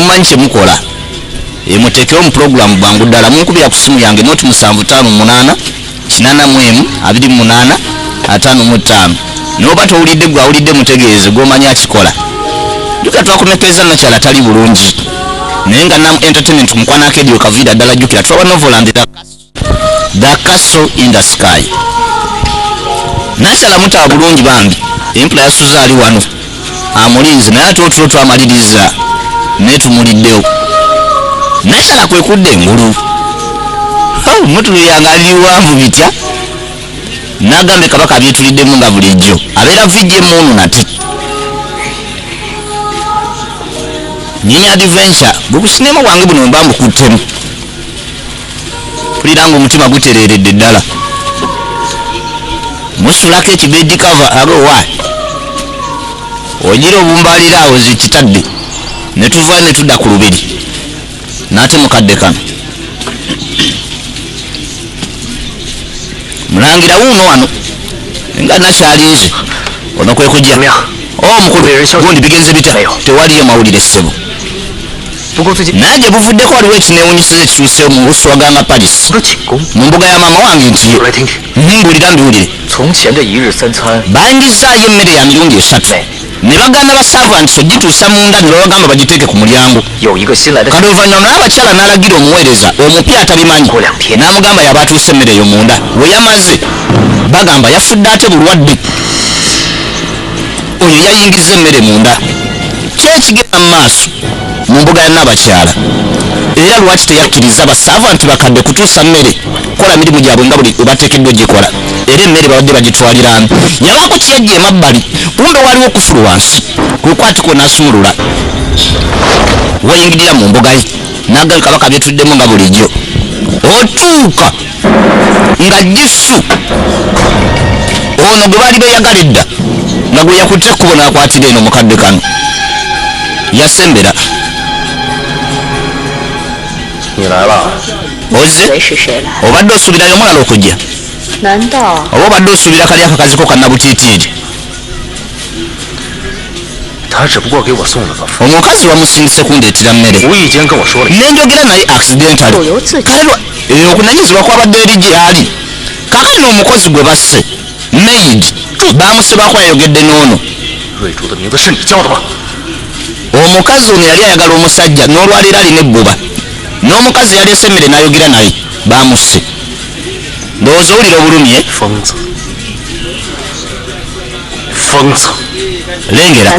mumanyi kyemukola muteekewo mu puroguramu bwangu ddala munkubira ku simu yange noti 758 8 28 55 noba towulidde gwe awulidde mutegeeze gw'omanya akikola jjukira twakomekeza nakyala tali bulungi naye nga Namu Entertainment mukwana akedio kaviira ddala jjukira twaba Novoland the castle in the sky nakyala mutaba bulungi bambi empula yasuza ali wano amulinzi naye ate otulo twamaliriza naye tumuliddewo nakyala kwekudde engulu mutulu yange aliwanvu bitya nagambe kabaka abyetuliddemu nga bulijjo abeera vijje munu nati nyinyi adventure bukusinema bwange buno mba mbukuttemu puliranga omutima gutereeredde ddala musulako ekibedi kava agowa ogira obumbalira awo zikitadde ne tuva ne tudda ku lubiri n'ate mukadde kano mulangira wuuno wano nga nakyalinze ono kwe kujja mukulu gundi bigenze bita tewaliyo mawulire ssebo naye gye buvuddeko waliwo ekineewunyisiza ekituusewo mu buswaganga Paris mu mbuga ya maama wange nti mbulira mbiwulire bayingizaayo emmere ya mirundi 3 ne bagamba basavanti ogituusa munda ne babagamba bagiteeke ku mulyango kati oluvannyuma naye abakyala n'alagira omuweereza omupya atabimanyi n'amugamba yaba atuuse emmere eyo munda we yamaze bagamba yafudde ate bulwadde oyo yayingiza emmere munda kyekigenda mu maaso mu mbuga ya Nnabakyala era lwaki teyakkiriza basavanti bakadde kutuusa mmere kola mirimu gyabwe nga buli bateekeddwa gikola era emmere babadde bagitwaliramu yabaako kiyajja emabbali kumbe waliwo okufulu wansi kukwatiko n'asumulula wayingirira mu mbuga ye n'agabi kabaka byetuddemu nga bulijjo otuuka nga Jissu ono gwe baali beeyagala edda nga gwe yakutte ekkubo n'akwatira eno mukadde kano yasembera ozze obadde osuubirayo omulala okujja oba obadde osuubira kali akakaziko kannabutiitiiri omukazi wamusindise kundeetera mmere nenjogera naye accidentally kale okunanyizibwa kwabadde eri gyali kakati n'omukozi gwe basse maid bamusibako ayogedde n'ono omukazi ono yali ayagala omusajja n'olwaleero alina ebbuba n'omukazi yaleese emmere n'ayogera naye bamusse ndowooza owulira obulumi lengera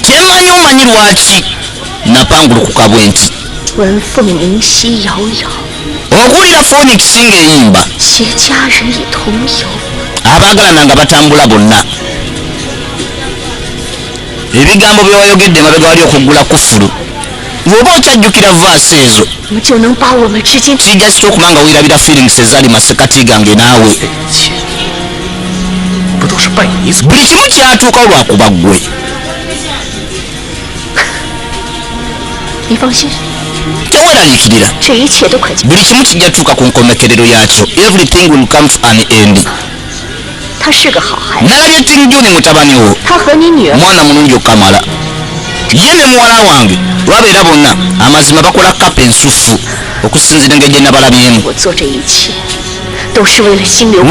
kyemanyi omanyi lwaki napangulukuka bwe nti okuwulira Phoenix ng'eyimba abaagalana nga batambula bonna ebigambo bye wayogedde mabega wali okuggula kufulu bw'oba okyajjukira vaasi ezo kijja kitya okumanga wirabira feelings ezaali masekati gange naawe buli kimu kyatuuka olwakuba ggwe teweraliikirira buli kimu kijja tuuka ku nkomekerero yaakyo everything will come to an end nalabye Tingjuni mutabani wo mwana mulungi okamala ye ne muwala wange lwabeera bonna amazima bakola kapa ensufu okusinzira engeri gye nabalabyemu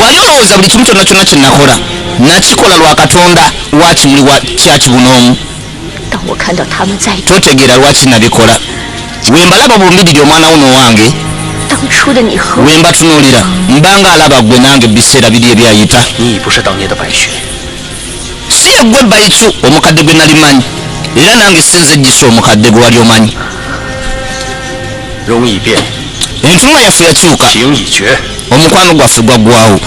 wali olowooza buli kimu kyonna kyonna kye nakola nakikola lwa Katonda wa kimuli wa kyakibunoomu totegeera lwaki nabikola wembalaba bumbiriri omwana wuno wange wembatunuulira mbanga alaba gwe nange biseera biri ebyayita si yeggwe Baitu omukadde gwe nalimanyi era nange sinze Jissu omukadde gwe wali omanyi entunula yaffe yakyuka omukwano gwaffe gwaggwawo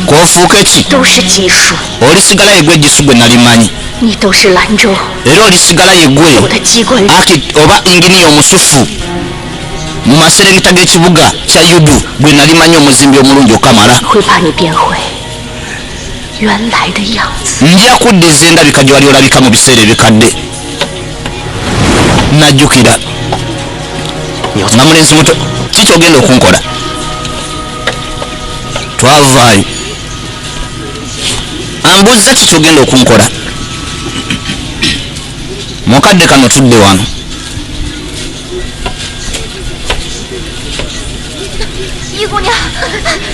k'ofuuka eki olisigala yeggwe Jissu gwe nalimanyi era olisigala yeggwe Aki oba inginiya omusufu mu maserengeta g'ekibuga kya Yudu gwe nalimanyi omuzimbi omulungi okamala nja kuddiza endabika gye wali olabika mu biseera ebikadde najjukira nga mulenzi muto kikyogenda okunkola twavaayo ambuuza kiki ogenda okunkola mukadde kano tudde wano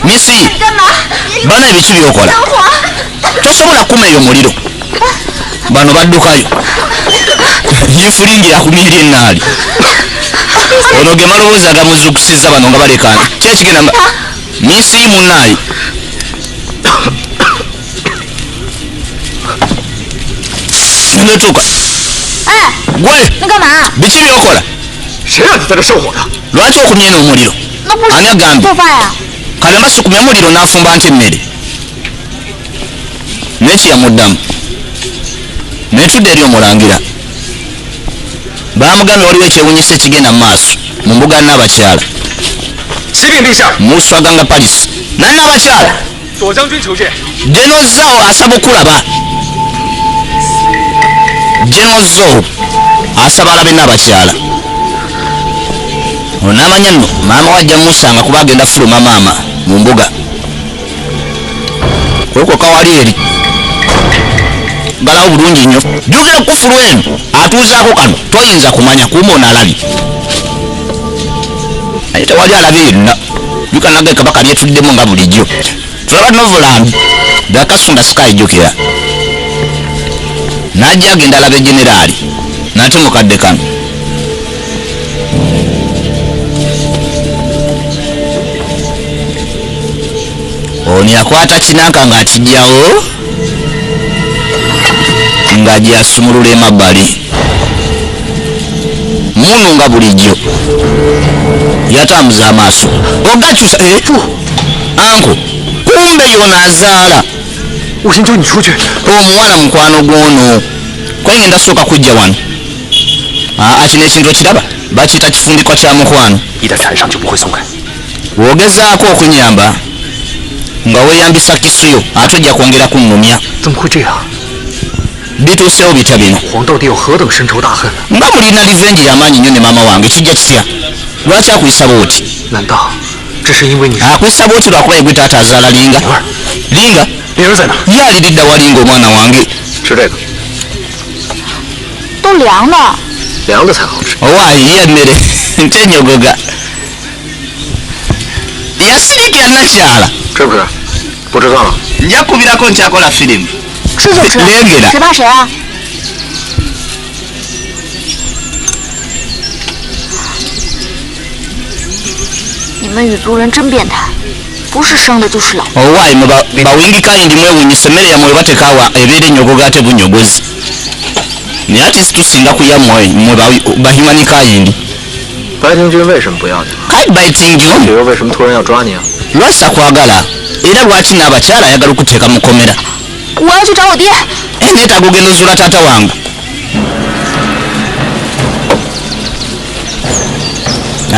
misi bana ebiki byokola tosobola kuma eyo muliro bano baddukayo yifulingira ku miiri enaali ono ge malowooza agamuzukusiza bano nga balekana kyekigenda misi munaayi ndotuka gwe biki byokola lwaki okumyena omuliro ani agambye kalemba sikumya muliro n'afumba nti emmere nekiyamuddamu netudde eri omulangira bamugambye waliwo ekyewunyisa ekigenda mu maaso mu mbuga n'abakyala muswaganga paris nannabakyala genozo asaba okulaba genozo asaba alabe n'abakyala onamanya nno maama wajja musanga kuba agenda fuluma maama mu mbuga kweko kawali eri galawo bulungi nnyo jukira kufulu eno atuuzaako kano toyinza kumanya kuuma onalabye naye tewali alabye yenna jukanage kabaka lyetuddemu nga bulijjo tulaba novulambi dakasunda sky jukira najja agenda alabe generaali nate mukadde kano oni akwata kinanka ng'akijjawo nga gyasumulula emabbali munu nga bulijjo yatambuza amaaso ogakyusa anko kumbe yonaazaala omuwala mukwano gwono kwenge ndasooka kujja wano kino ekintu okiraba bakiyita kifundikwa kya mukwano wogezaako okunyamba nga weeyambisa kisuyo ate ojja kwongera kunnumya bituusewo bitya bino nga mulina livenji y'amaanyi nnyo ne maama wange kijja kitya lwaki akuyisa booti akuyisa booti lwakuba yegwe taata azaala linga linga ye aliridda walinga omwana wange owaayi ye emmere ntenyogoga yasirikira nakyala nja kubirako nkyakola firimu lengera owaayi bawingikayindi mwewunyisa emmere yammwe batekawa ebeera enyogoga ate bunyogozi naye ati situsinga kuyammwe mwe bahimanikayindi kati baitingiwo lwaki akwagala era lwaki n'abakyala ayagala okuteeka mukomera neetaaga ogenda ozuula taata wange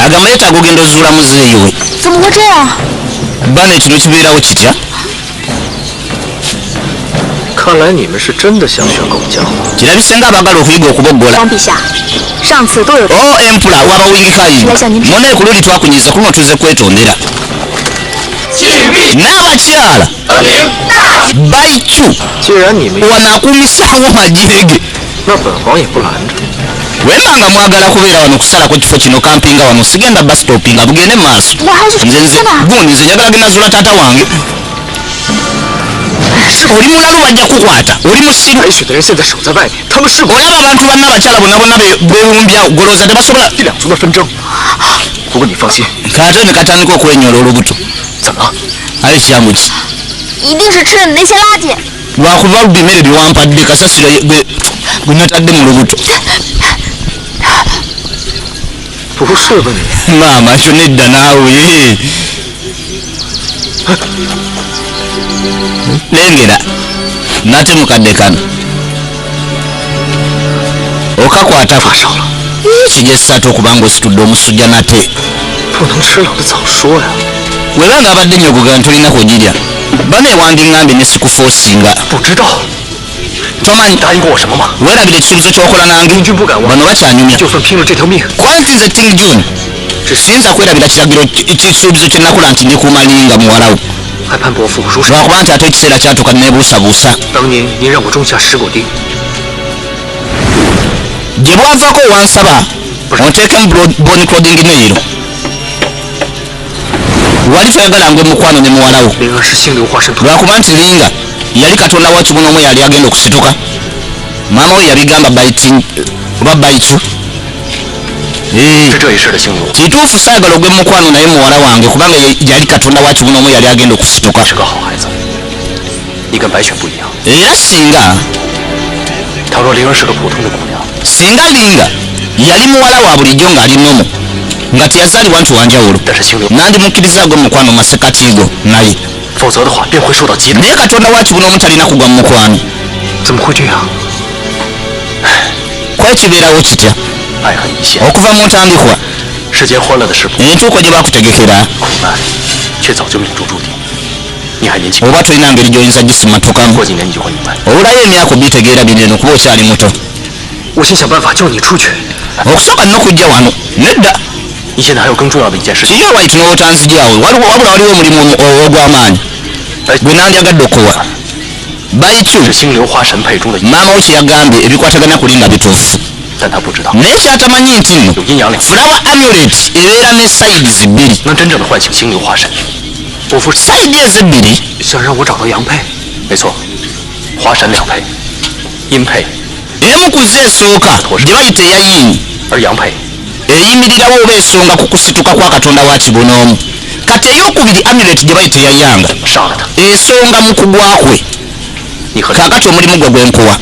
agamba yeetaaga ogenda ozuula muzeeyi we bana ekino kibeerawo kitya kirabise nga abaagala okuyiga okuboggola empula wabawingikayindi mona ku luli twakunyiza kuno tuze kwetondera n'abakyala baicu wanaakuumisaawo majirege wembanga mwagala kubeera wano kusalako kifo kino kampinga wano sigenda bastopinga bugende maaso gundi nze njagala genda zula taata wange oli mulalu bajja kukwata oli musiru olaba abantu banna abakyala bonna bonna bewumbya goloza tebasobola kate ne katandika okwenyola olubuto aye kyangu ki lwakuba bimere byewampadde kasasiro gwe natadde mu lubuto maama kyo nedda naawe lengera nate mukadde kano okakwatako kijja esatu okubanga ositudde omusujja nate webanga abadde nyogoga ntolinako ogirya bana ewandiŋŋambye ne sikufoosinga tomanyi weerabira ekisuubizo kyokola nange bano bakyanyumya kwanti nze King June siyinza kwerabira kiragiro kisuubizo kye nakola nti ndikuumalinga muwalawo 还盼伯父如实。lwakuba nti ate ekiseera kyatuuka nebuusabuusa. 当年您让我种下石果丁， gye bwavaako wansaba onteekemu boni clothing neero wali toyagala ngwe mukwano ne muwalawo 灵儿是星流化身图， lwakuba nti linga yali katonda wa kibuno omu yali agenda okusituka maama we yabigamba oba baitu 是这一世的星流， kituufu saagala ogwe mukwano naye muwala wange kubanga yali katonda wa kibuno omu yali agenda okusituka 是个好孩子。你跟白雪不一样， era singa 倘若灵儿是个普通的姑娘， singa linga yali muwala wa bulijjo ng'ali nomu nga teyazaalibwa nti wanjawulo 但是星流， nandimukkiriza gwe mukwano masekatiigo naye 否则的话便会受到极大。 naye katonda wa kibuno omu talina kugwa mu mukwano 怎么会这样？ kwekibeerawo kitya 爱恨一线， okuva mu ntandikwa 世间欢乐的事不 entuuko gye bakutegekera 苦难，却早就命中注定。你还年轻， oba tolina ngeri gy'oyinza gisimatukamu 过几年你就会明白。 obulayo emyaka obitegeera bineno kuba okyali muto 我先想办法叫你出去。 okusooka nina okujja wano nedda 你现在还有更重要的一件事情， kiri olwaiti n'otanzigyawo wabula waliwo omulimu ogw'amaanyi gwe nandyagadde okuwa baitu 是星流花神配中的， maama we kye yagambye ebikwatagana kuli nga bituufu 但他不知道 naye kyatamanyi nti nno 有阴阳两， fulawa amulet ebeera ne sayidizi bbiri 能真正的唤醒星流花神。伯父 sayidi ezebbiri 想让我找到阳配，没错，花神两配，阴配， emu ku zo esooka gye bayita eya yini 而阳配 eyimirirawo oba esonga ku kusituka kwa katonda wa kibuno omu kati eyokubiri amulet gye bayita eya yanga 杀了他。 esonga mu kugwa kwe 你和 kaakati omulimu gwe gwenkuwa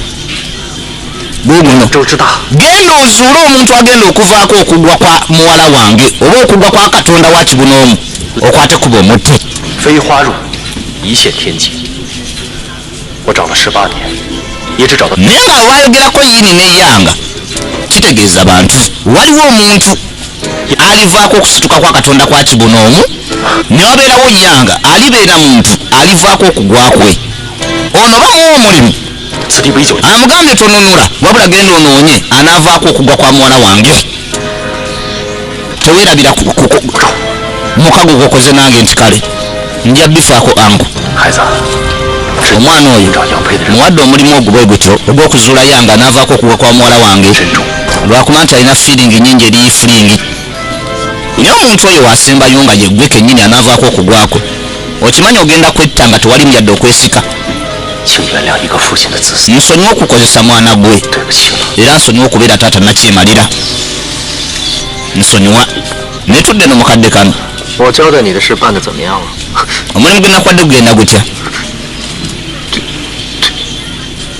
guguno 周之大， genda ozuule omuntu agenda okuvaako okugwa kwa muwala wange oba okugwa kwa katonda wa kibuno omu okwate kuba omutte 飞花入一线天际。我找了18年，也只找到 naye nga lwayogerako yini neyanga kitegeeza bantu waliwo omuntu alivaako okusituka kwa katonda kwa kibuno omu ne wabeerawo yanga alibeera muntu alivaako okugwa kwe ono bamuwa omulimu 此地不宜久留。 amugambye tonunula wabula genda onoonye anaavaako okugwa kwa muwala wange teweerabira mukago gwokoze nange nti kale nja bifaako angu 孩子， omwana oyo 找阳配的人 muwadde omulimu ogwo bwe gutyo ogw'okuzuula yange anaavaako okugwa kwa muwala wange 慎重。 lwakuba nti alina fiiringi nyingi eri firingi naye omuntu oyo wasembayo nga yeggwe kennyini anaavaako okugwakwe okimanyi ogenda kwetta nga tewali myadde okwesika 请原谅一个父亲的自私， nsonyiwa okukozesa mwana gwe 对不起了。 era nsonyiwa okubeera taata nakyemalira nsonyiwa netudde no mukadde kano 我交代你的事办得怎么样了？ omulimu gwe nakwadde gugenda gutya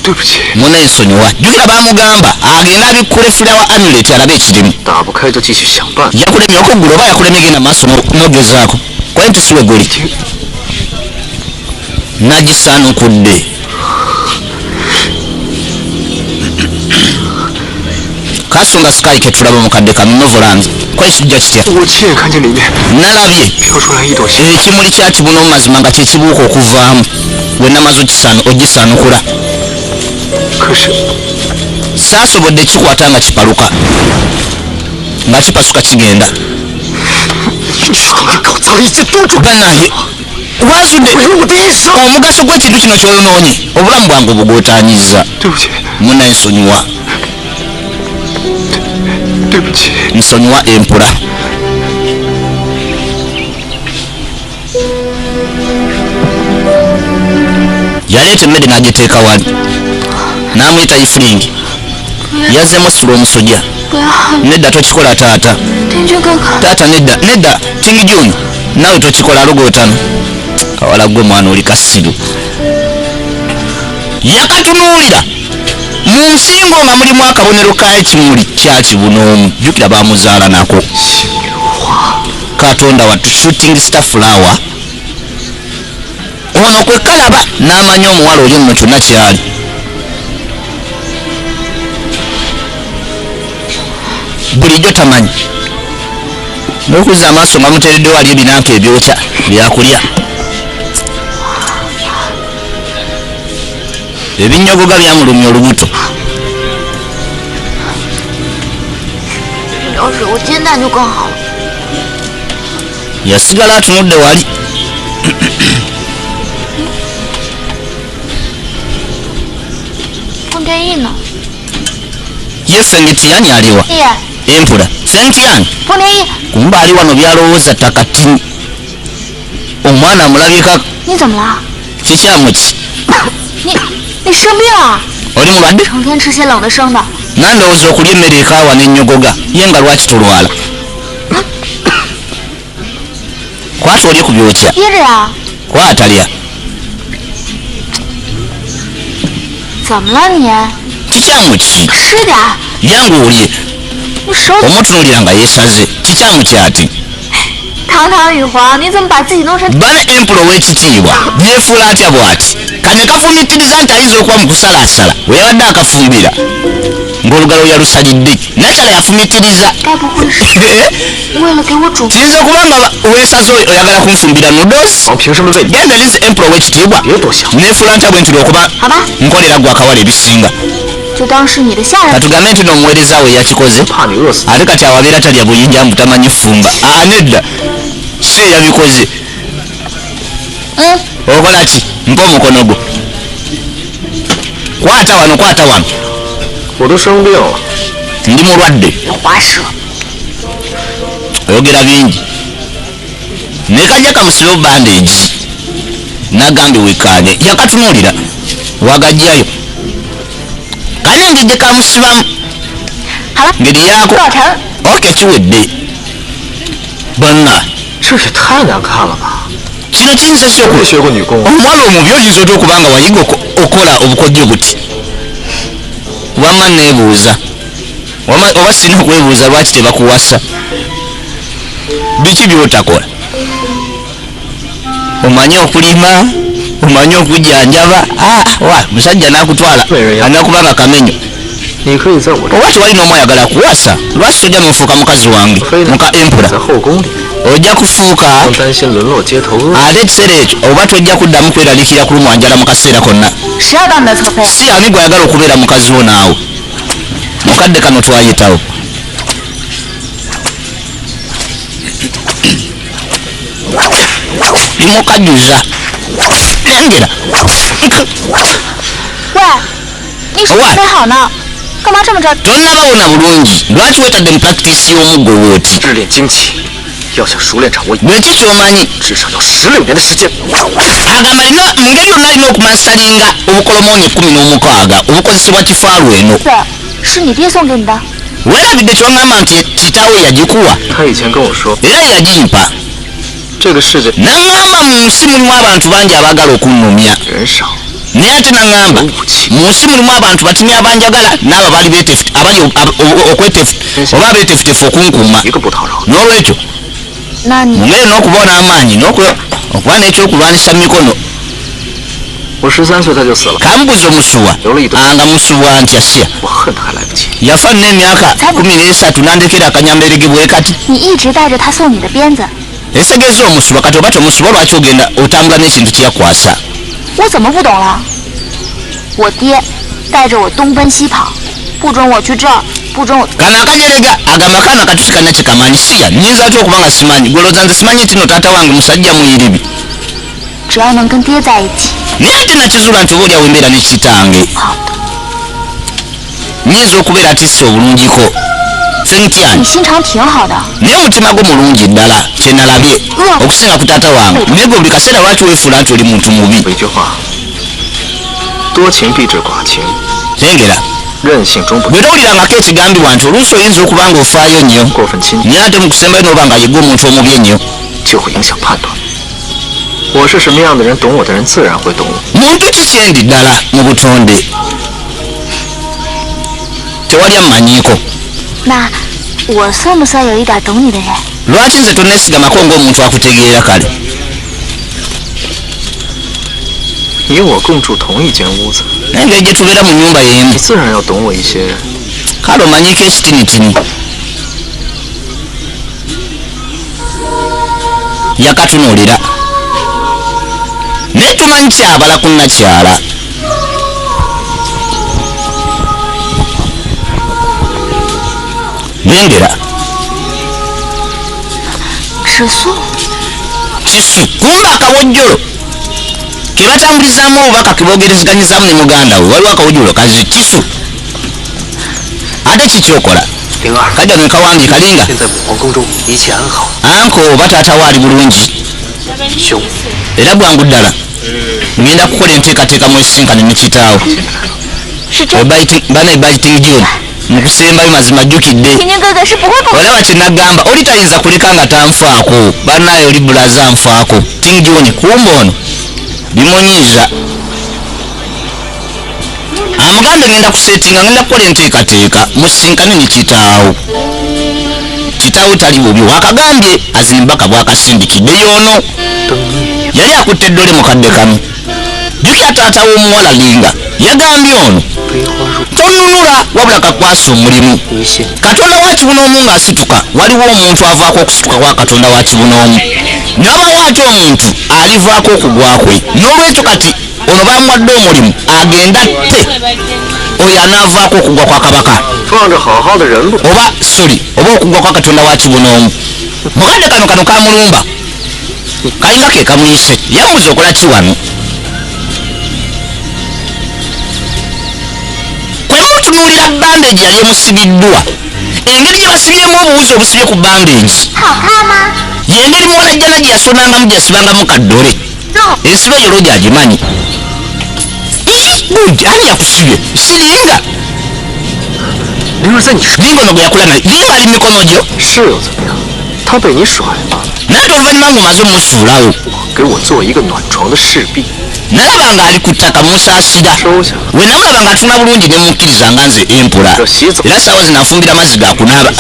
对不起， munaye nsonyiwa jjukira baamugamba agenda abikkule fulawa amulet alabe ekirimu 打不开就继续想办法。 yakulemye okuggula oba yakulemye genda maaso nogezaako kwaye nti siwe guli nagisaanukudde kasonga sky ketulaba omukadde kano novolanze kwaye kijja kitya 我亲眼看见里面 nalabye 飘出来一朵星， ekimuli kya kibuno mu mazima nga kyekibuuka okuvaamu we namaze ogisaanukula 可是 saasobodde kikwata nga kipaluka nga kipasuka kigenda 你搞砸了一切多种， banaye wazudde 毁了我的一生。 omugaso gw'ekintu kino kyoyonoonye obulamu bwange obugootaanyiza 对不起， munaye nsonyiwa 对不起， nsonyiwa empula yaleeta emmere n'agiteeka wali n'amuyita ifulingi yazzeemu essula omusujja 不要喊， nedda tokikola taata 听这哥哥， taata nedda kingi juni naawe tokikola lugootano kawala gwe mwana oli kasiru yakatunuulira mu nsingo nga mulimu akabonero k'ekimuli kya kibunoomu jjukira baamuzaala nako 星流花， katonda wattu shooting star flower ono kwe kalaba n'amanya omuwala oli nno kyonna kyali bulijjo tamanyi n'okuzza amaaso nga muteereddeo wali ebinanka ebyokya byakulya ebinyogoga byamulumya olubuto 要是有煎蛋就更好了。 yasigala atunudde wali 天意呢？ye Fengetian aliwa 爷爷， empula Fengetian 冯天意， kumba ali wano byalowooza takati omwana amulabika 你怎么了？ kikyamu ki 你生病啊？ oli mulwadde 成天吃些冷的生的， nandowooza okulya emmere ekaawa n'ennyogoga ye nga lwaki tolwala kwata olye ku byokya 憋着呀。 kwata lya 怎么了你？ kikyamu ki 吃点儿。 yangu olye 你手 omutunuulira nga yeesaze kikyamu kyati 堂堂羽皇，你怎么把自己弄成？ bana empulo w'ekitiibwa yeefuula atya bw'ati kane kafumitiriza nti ayinza okuba mu kusalaasala we yabadde akafumbira ng'olugalo yalusalidde nakyala yafumitiriza 该不会是为了给我煮？ kiyinza okuba nga weesaze oyagala kunfumbira noodles 王凭什么为你？ genda lizi empulo w'ekitiibwa 别多想， neefuula ntya bwe ntuli okuba 好吧， nkolera gwe akawala ebisinga 就当是你的下人。 katugambe nti n'omuweereza we yakikoze 怕你饿死。 ate kati awabeera talya buyinja mbu tamanyi fumba nedda si eyabikoze okola ki mpa omukono gwo kwata wano 我都生病了， ndi mulwadde 滑舌， oyogera bingi ne kajja kamusibe bandeegi nagambye wekaane yakatunuulira wagajjayo kane engejje kamusibamu 好了， ngeri yaako 老陈， oke kiwedde bonna 这也太难看了吧！ kino kiyinza ki 没学过女工， omuwala omubi oyinza otya okuba nga wayiga okola obukojjo buti wamma neebuuza oba sina okwebuuza lwaki tebakuwasa biki byotakola omanyi okulima omanyi okujanjaba musajja nakutwala anakubanga kamenyo 你可以在我这 oba tewali n'omu ayagala kuwasa lwaki tojja nofuuka mukazi wange 非得 muka 在 empula 后宫里， ojja kufuuka 更担心沦落街头恶。 ate ekiseera ekyo oba tojja kuddamu kweralikira kulumwa njala mu kaseera konna 谁要当你的侧妃？ si ani gwayagala okubeera mukazi wo naawe mukadde kano twayitawo limukajuza lengera 喂，你手没好呢，干嘛这么着？ tonnabawona bulungi lwaki weetadde mu prakitisi y'omuggo wooti 日练精气，要想熟练掌握， bweki kyomanyi 至少要16年的时间。 agamba lino mu ngeri yonna alina okumasalinga obukolomooni 16 obukozesebwa kifaalu eno 这是你爹送给你的？ weerabidde kyoŋŋamba nti kitaawe yagikuwa 他以前跟我说， era yagimpa 这个世界 naŋŋamba mu nsi mulimu abantu bangi abaagala okunnumya 人少， naye ate naŋŋamba mu nsi mulimu abantu batini abanjagala n'abo bali okwetefuta oba abeetefutefu okunkuuma 一个不讨扰。 n'olwekyo 那你 mu ngeri n'okuba n'amaanyi okuba n'ekyokulwanisa mikono 我13岁他就死了， kambuza omusuwa anga musuwa ntya sya 我恨他还来不及。 yafa n'emyaka 13 nandekera akanyamberege bwe kati 你一直带着他送你的鞭子， esegeza omusuba kati oba tomusuba lwaki ogenda otambula n'ekintu kyeyakwasa 我怎么不懂了？我爹带着我东奔西跑，不准我去这儿，不准我。 kano akajerega agamba kaana katusi kanna kikamanyi siya nyinza atya okuba nga simanyi gwelooza nze simanyi nti no taata wange musajja muyiribi 只要能跟爹在一起， naye ate nakizuula nti oba oliawo embeera ne kitange 好的。 nyinza okubeera tisse obulungiko 你 Fengetian 心肠挺好的， naye omutima gwo mulungi ddala kyenalabye okusinga ku taata wange naye gwe buli kaseera lwaki weefuula nti oli muntu mubi 有一句话，多情必致寡情， lengera 任性终不 bwe towulirangako ekigambibwa nti oluusi oyinza okuba nga ofaayo nnyo 过分亲近， naye ate mu kusembayo n'oba nga yegwe omuntu omubi ennyo 就会影响判断。我是什么样的人，懂我的人自然会懂我。 muntu ki kyendi ddala mu butonde tewali amumanyiiko 那我算不算有一点懂你的人？ lwaki nze tonneesigamako ng'omuntu akutegeera kale 你我共住同一间屋子， engeri gye tubeera mu nnyumba y'emu 你自然要懂我一些。 kale omanyiiko ekitinitini yakatunuulira naye tumanyi kyabala ku nnakyala lengera 吃素， kisu kumba akawojjolo kebatambulizaamu obubaka kebogerezeganyizaamu ne muganda we waliwo akawujulo kazi kisu ate kikyokola kajja nekawandiika linga anko oba taata waali bulungi era bwangu ddala ngenda kukola enteekateeka mwesinkane ne kitaawo bana ebiting John mukusembayo mazima jjukidde olaba kyenagamba oli tayinza kuleka nga tanfaako banaye oli bulaza nfaako Ting John kumba ono bimunyiiza amuganda ngenda kusetinga ngenda kukola enteekateeka musinkane ne kitaawo tali bubi wakagambye azimbaka bwakasindikidde yoono yali akutte eddole mukadde kano jjukira taata w'omuwala linga yagambye ono tonunula wabula kakwasa omulimu katonda wa kibunoomu ng'asituka waliwo omuntu avaako okusituka kwa katonda wa kibunoomu nabawo ate omuntu alivaako okugwa kwe n'olwekyo kati ono bamuwadde omulimu agenda tte oyo anaavaako okugwa kwa kabaka oba okugwa kwa katonda wa kibunoomu mukadde kano kamulumba kalinga ke kamuyise yambuza okola ki wano kwemutunuulira bandeegi yali emusibiddwa engeri gye basibyemu obuwuzi obusibye ku bandeegi yengeri muwalajjana gye yasonangamu gye yasibangamu kaddole ensiba eyo lwo gyagimanyi ani yakusibye siringa linga ono gwe yakula naye linga ali mikono gyo naye toluvannyuma ng'omaze omusuulawo nalaba nga ali ku ttaka musaasira we namulaba nga atuna bulungi ne mukkiriza nga nze empula era saawa zinafumbira mazzi ga kunaaba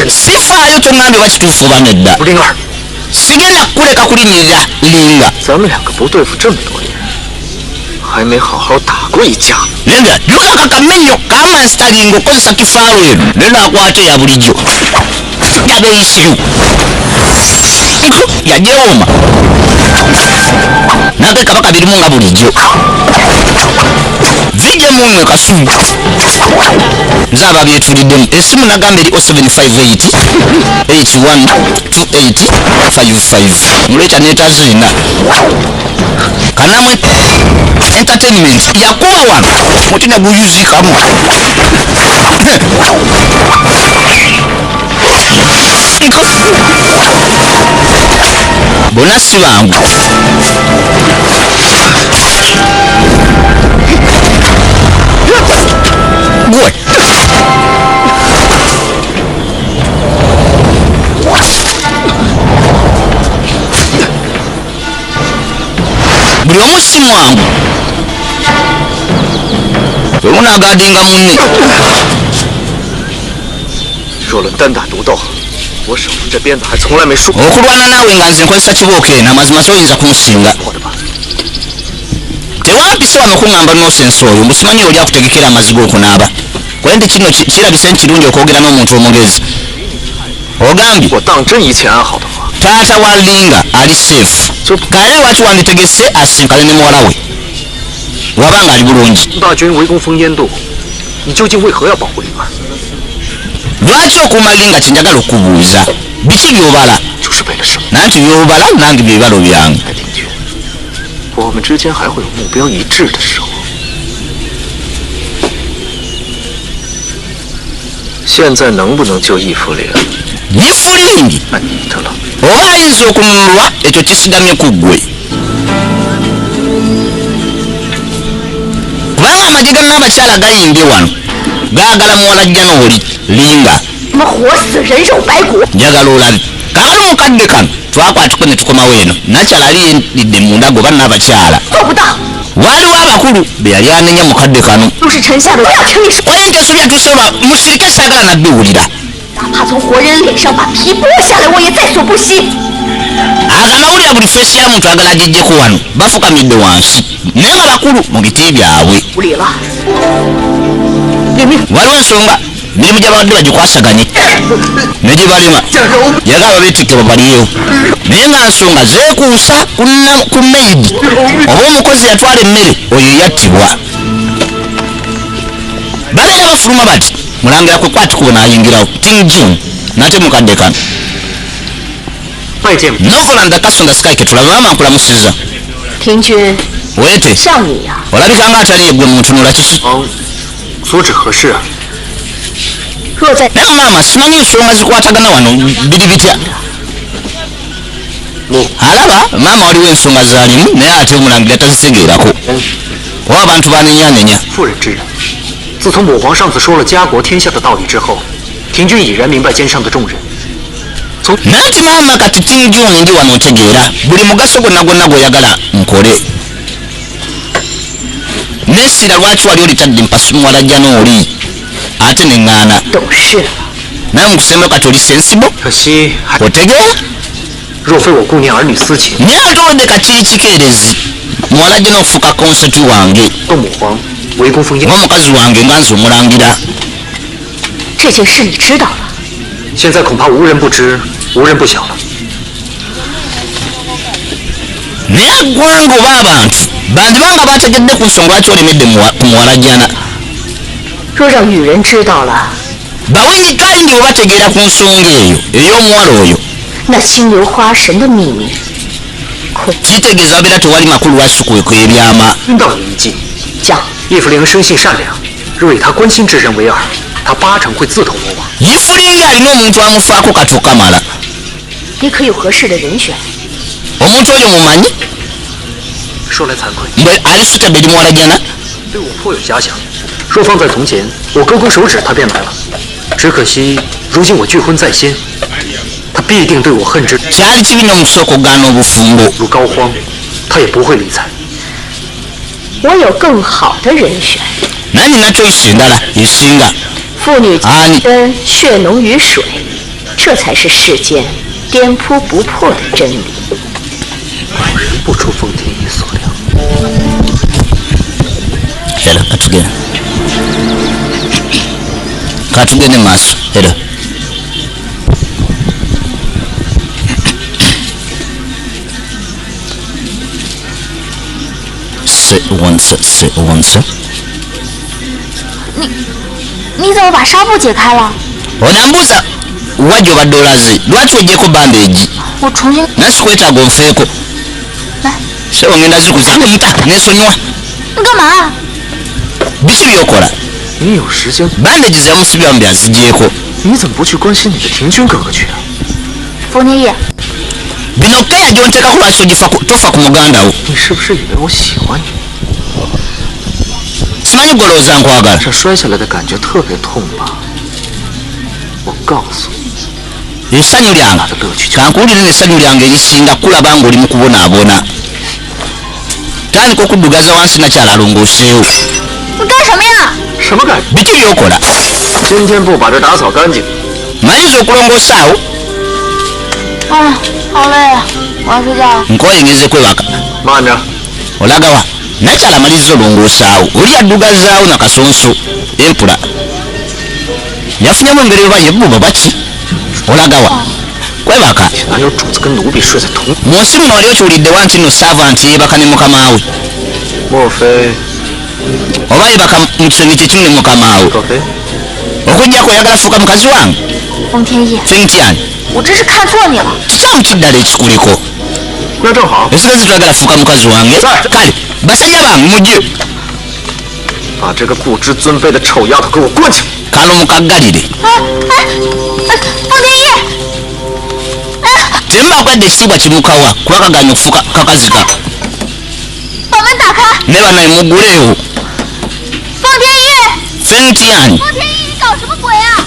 sifaayo kyongambye oba kituufu oba nedda sigenda kukuleka kulinnyirira linga lenga lulaka kamenyo kamansitalinga okozesa kifaalo eno nenakwata eya bulijjo yabeisiru yajewooma nage kabaka birimu nga bulijjo vije mumwe kasumu nze aba byetuliddemu esimu nagamba eri 0758 81 28 55 mulwekya netazina kanamwe entertainment yakuba wano mutina guyuzikamu bona si bangu gwe buli omu si mwangu wemunagadinga munne okulwana naawe nga nze nkozesa kibooko eno amazima soyinza kunsinga tewampise wano kuŋŋamba nosensi oyo musimanyi oli akutegekera amazigo okunaaba kwe nti kino kirabise nkirungi okwogera n'omuntu omugezi ogambye taata wa linga ali seefu kale lwaki wanditegese asinkane ne muwala we wabanga ali bulungi lwaki okuuma linga kyenjagala okubuuza biki byobala nanti byobala nange byebibalo byange yifulingi oba ayinza okununulwa ekyo kisigamye ku ggwe kubanga amagye ga n'abakyala gayimbye wano gaagala muwalajja n'oli linga njagala olabe kakali mukadde kano twakwatiko ne tukomawo eno nakyala ali yendidde mundago oba n'abakyala waliwo abakulu be yali anenya mukadde kano oye nteso byatuuse olwa musirike saagala nabbiwulira agamawulira buli feesi ya muntu agala agijjeko wano bafukamidde wansi naye nga bakulu mu biti byabwe waliwo ensonga emirimu gy'abadde bagikwasaganye ne gibalima yagala babetikke babaliyo naye nga nsonga zeekuusa ku maidi oba omukozi yatwala emmere oyo yattibwa babeera bafuluma bati mulangira kwe kwati kubona ayingirawo Ting John nate mukadde kano 拜见。Novolanda Kasonda Sky ketulaba mama nkulamusiza. 廷君， Wete 像你呀、olabika nga atali ye gwe muntunula kiki? 所指何事啊？ 若在 Naye maama simanyi ensonga zikwatagana wano biri bitya. Alaba maama waliwo ensonga zaalimu naye ate omulangira tazitegeerako. Oba abantu banenyanenya. 妇人之仁。自从母皇上次说了家国天下的道理之后，廷君已然明白肩上的重任。从 Nanti maama kati tinjuni ndi wano otegeera buli mugaso gwonna gwonna gw'oyagala nkole. Nessira lwaki wali olitadde mpasu muwalajja n'oli ate ne ŋŋaana. 懂事了。 Naye mu kusembayo kati oli sensibo 可惜还 otegeera. 若非我顾念儿女私情， Naye ate olwadde kati kikeerezi muwalajja n'okufuuka konseti wange 窦母皇围攻封印， ng'omukazi wange nga nze omulangira. 这件事你知道了？ 现在恐怕无人不知，无人不晓了。 Naye eggwanga oba abantu bandibanga bategedde ku nsonga lwaki olemedde ku muwalajjana. 若让女人知道了， bawengikaindi bwe bategeera ku nsonga eyo ey'omuwala oyo 那青牛花神的秘密，恐 kitegeeza wabeera tewali makulu lwasukweko ebyama. 听到你一计， 讲 叶福陵生性善良，若以他关心之人为饵，他八成会自投罗网。 yifulinga alina omuntu amufaako kati okamala. 你可有合适的人选？ omuntu oyo mumanyi 说来惭愧， mbwe alisutadde eri muwalajjana. 对我颇有假想。若放在从前，我勾勾手指他便来了。只可惜如今我拒婚在先，他必定对我恨之 kyali kibi n'omusooka ogaana obufumbo. 如膏肓，他也不会理睬。 我有更好的人选。 naye nina choice endala esinga. 妇女啊你跟血浓于水，这才是世间颠扑不破的真理。 果然不出奉天一所料。 era katugende katugende maaso era. se 你怎么把纱布解开了？ onambuuza wajja obadde olaze lwaki wejjeko bandeegi 我重新 naye sikwetaaga onfeeko. 来， sebo ngenda zikuza nta nensonyiwa 你干嘛？ biki byokola. 你有时间， bandeegi zeyamusibyamu byazigyeko. 你怎么不去关心你的廷君哥哥去啊？ 冯天意， bino keya gyonteekako lwaki tofa ku muganda wo. 你是不是以为我喜欢你？ simanyi golowooza nkwagala. 这摔下来的感觉特别痛吧？我告诉你， essanyu lyange kankuwulire n'essanyu lyange erisinga kulaba ng'oli mu kubonaabona. tandika okuddugaza wansi nakyala alongooseewo. 你干什么呀？ 什么感觉？ biki byokola. 今天不把这打扫干净， maliriza okulongoosaawo 啊，好累啊，我要睡觉了。 nkoyengeze kwebaka. 慢着， olagawa nakyala maliriza olongoosaawo oli addugazaawo nakasonso empula yafunyamu engeri oba yebbuba baki olagawa kwebaka. 哪有主子跟奴婢睡在同？ mu nsi muno wali okiwulidde wanti nno saavanti yeebaka ne mukamaawe 莫非？ oba yeebaka mu kisenge kyekimu ne mukamaawe 若非？ okujjako oyagala fuuka mukazi wange 冯天意， fentyani 我真是看错你了。 kikyamu kiddala ekikuliko 那正好， esigazi twagala fuuka mukazi wange kale basajja bange mujje 把这个不知尊卑的臭丫头给我关起来！ kano mukaggalire 冯天意， tembakwedde ekitiibwa kimukawa kulakaganya okufuuka kakazika 把门打开。 ne banaye mugguleewo 冯天意， fentyani 冯天意，你搞什么鬼啊？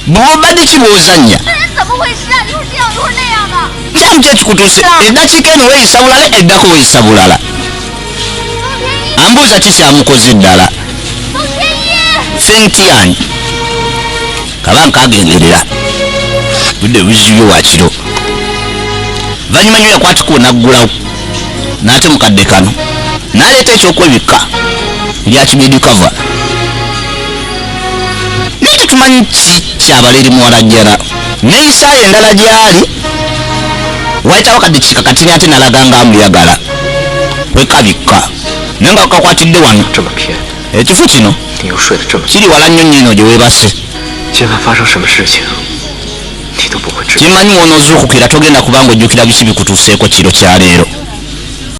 bw'obadde kibuuzannya 这人怎么回事啊？一会儿这样，一会儿那样的。 kyamu kyekikutuuse eddakiika eno weeyisa bulala eddako weeyisa bulala 冯天意， ambuuza kikyamukoze ddala 冯天意， fentyani kaba nkagenderera budde buzibye wakiro vanyuma nyo yakwatiko naggulawo n'ate mukadde kano n'aleeta ekyokwebikka lyakibedi kava naye tetumanyi ki kyabala eri muwalajjana neeyisaayo endala gyali wayitawo kadde kikakatini ate nalaga nga amuyagala kwekabikka naye nga kakwatidde wano 这么偏， ekifo kino 你又睡得这么久， kiri wala nnyo nnyo eno gye weebase 今晚发生什么事情？你都不会知道。 kimanyi wonoozuukukira togenda kubanga ojjukira biki bikutuuseeko kiro kya leero.